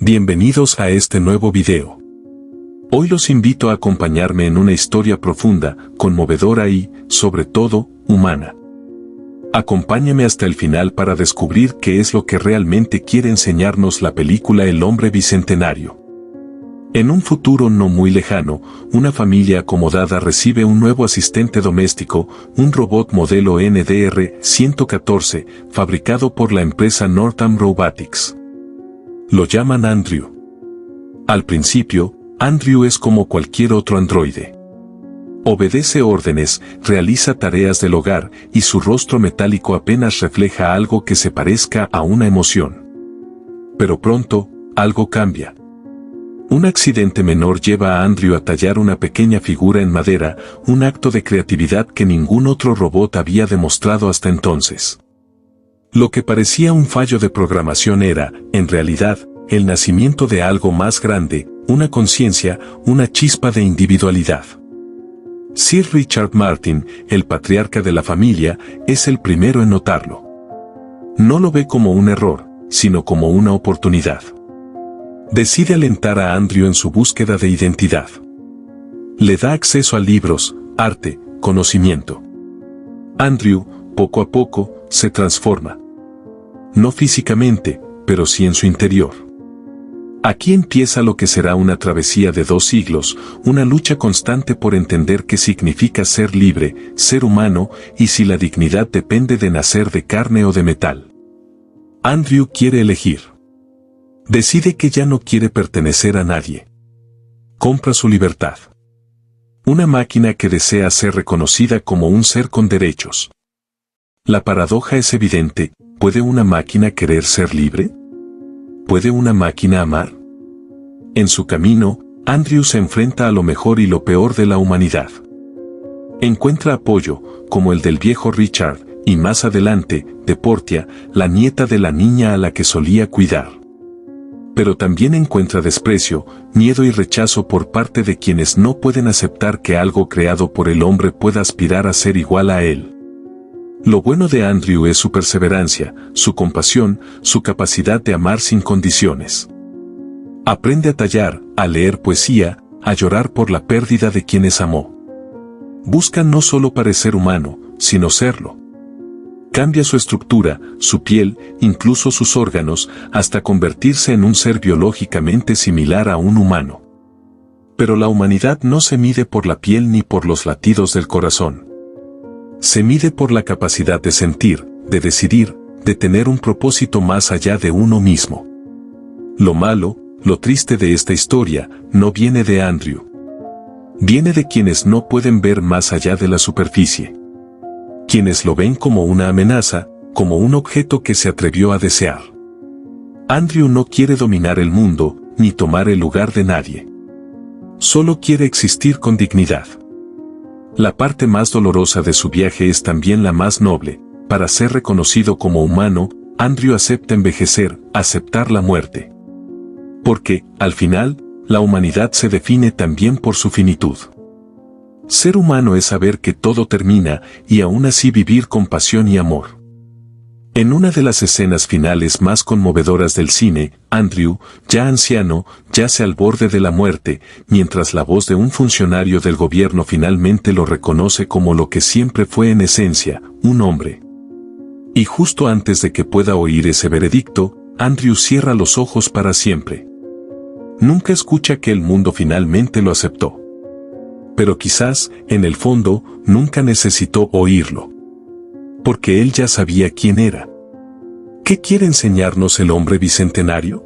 Bienvenidos a este nuevo video. Hoy los invito a acompañarme en una historia profunda, conmovedora y, sobre todo, humana. Acompáñame hasta el final para descubrir qué es lo que realmente quiere enseñarnos la película El hombre bicentenario. En un futuro no muy lejano, una familia acomodada recibe un nuevo asistente doméstico, un robot modelo NDR-114, fabricado por la empresa Northam Robotics. Lo llaman Andrew. Al principio, Andrew es como cualquier otro androide. Obedece órdenes, realiza tareas del hogar y su rostro metálico apenas refleja algo que se parezca a una emoción. Pero pronto, algo cambia. Un accidente menor lleva a Andrew a tallar una pequeña figura en madera, un acto de creatividad que ningún otro robot había demostrado hasta entonces. Lo que parecía un fallo de programación era, en realidad, el nacimiento de algo más grande, una conciencia, una chispa de individualidad. Sir Richard Martin, el patriarca de la familia, es el primero en notarlo. No lo ve como un error, sino como una oportunidad. Decide alentar a Andrew en su búsqueda de identidad. Le da acceso a libros, arte, conocimiento. Andrew, poco a poco, se transforma. No físicamente, pero sí en su interior. Aquí empieza lo que será una travesía de 2 siglos, una lucha constante por entender qué significa ser libre, ser humano, y si la dignidad depende de nacer de carne o de metal. Andrew quiere elegir. Decide que ya no quiere pertenecer a nadie. Compra su libertad. Una máquina que desea ser reconocida como un ser con derechos. La paradoja es evidente. ¿Puede una máquina querer ser libre? ¿Puede una máquina amar? En su camino, Andrew se enfrenta a lo mejor y lo peor de la humanidad. Encuentra apoyo, como el del viejo Richard, y más adelante, de Portia, la nieta de la niña a la que solía cuidar. Pero también encuentra desprecio, miedo y rechazo por parte de quienes no pueden aceptar que algo creado por el hombre pueda aspirar a ser igual a él. Lo bueno de Andrew es su perseverancia, su compasión, su capacidad de amar sin condiciones. Aprende a tallar, a leer poesía, a llorar por la pérdida de quienes amó. Busca no solo parecer humano, sino serlo. Cambia su estructura, su piel, incluso sus órganos, hasta convertirse en un ser biológicamente similar a un humano. Pero la humanidad no se mide por la piel ni por los latidos del corazón. Se mide por la capacidad de sentir, de decidir, de tener un propósito más allá de uno mismo. Lo malo, lo triste de esta historia, no viene de Andrew. Viene de quienes no pueden ver más allá de la superficie. Quienes lo ven como una amenaza, como un objeto que se atrevió a desear. Andrew no quiere dominar el mundo, ni tomar el lugar de nadie. Solo quiere existir con dignidad. La parte más dolorosa de su viaje es también la más noble. Para ser reconocido como humano, Andrew acepta envejecer, aceptar la muerte. Porque, al final, la humanidad se define también por su finitud. Ser humano es saber que todo termina y aún así vivir con pasión y amor. En una de las escenas finales más conmovedoras del cine, Andrew, ya anciano, yace al borde de la muerte, mientras la voz de un funcionario del gobierno finalmente lo reconoce como lo que siempre fue en esencia, un hombre. Y justo antes de que pueda oír ese veredicto, Andrew cierra los ojos para siempre. Nunca escucha que el mundo finalmente lo aceptó. Pero quizás, en el fondo, nunca necesitó oírlo. Porque él ya sabía quién era. ¿Qué quiere enseñarnos el hombre bicentenario?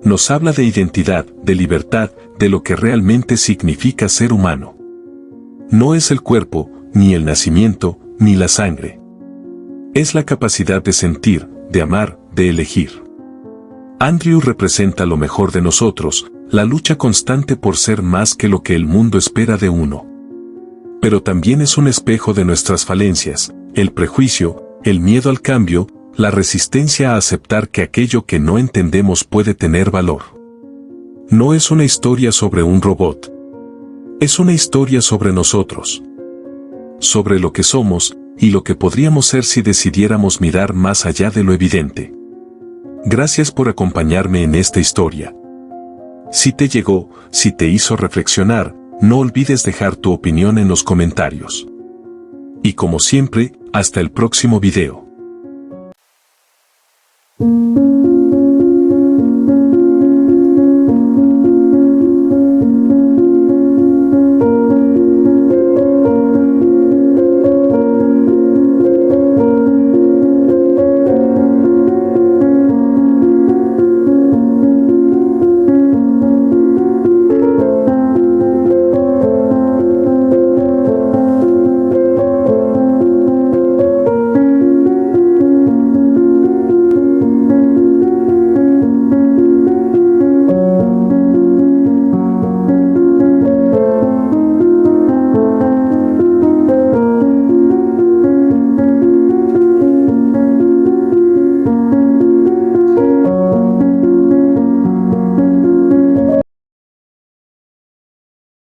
Nos habla de identidad, de libertad, de lo que realmente significa ser humano. No es el cuerpo, ni el nacimiento, ni la sangre. Es la capacidad de sentir, de amar, de elegir. Andrew representa lo mejor de nosotros, la lucha constante por ser más que lo que el mundo espera de uno. Pero también es un espejo de nuestras falencias, el prejuicio, el miedo al cambio, la resistencia a aceptar que aquello que no entendemos puede tener valor. No es una historia sobre un robot. Es una historia sobre nosotros. Sobre lo que somos, y lo que podríamos ser si decidiéramos mirar más allá de lo evidente. Gracias por acompañarme en esta historia. Si te llegó, si te hizo reflexionar, no olvides dejar tu opinión en los comentarios. Y como siempre, hasta el próximo video.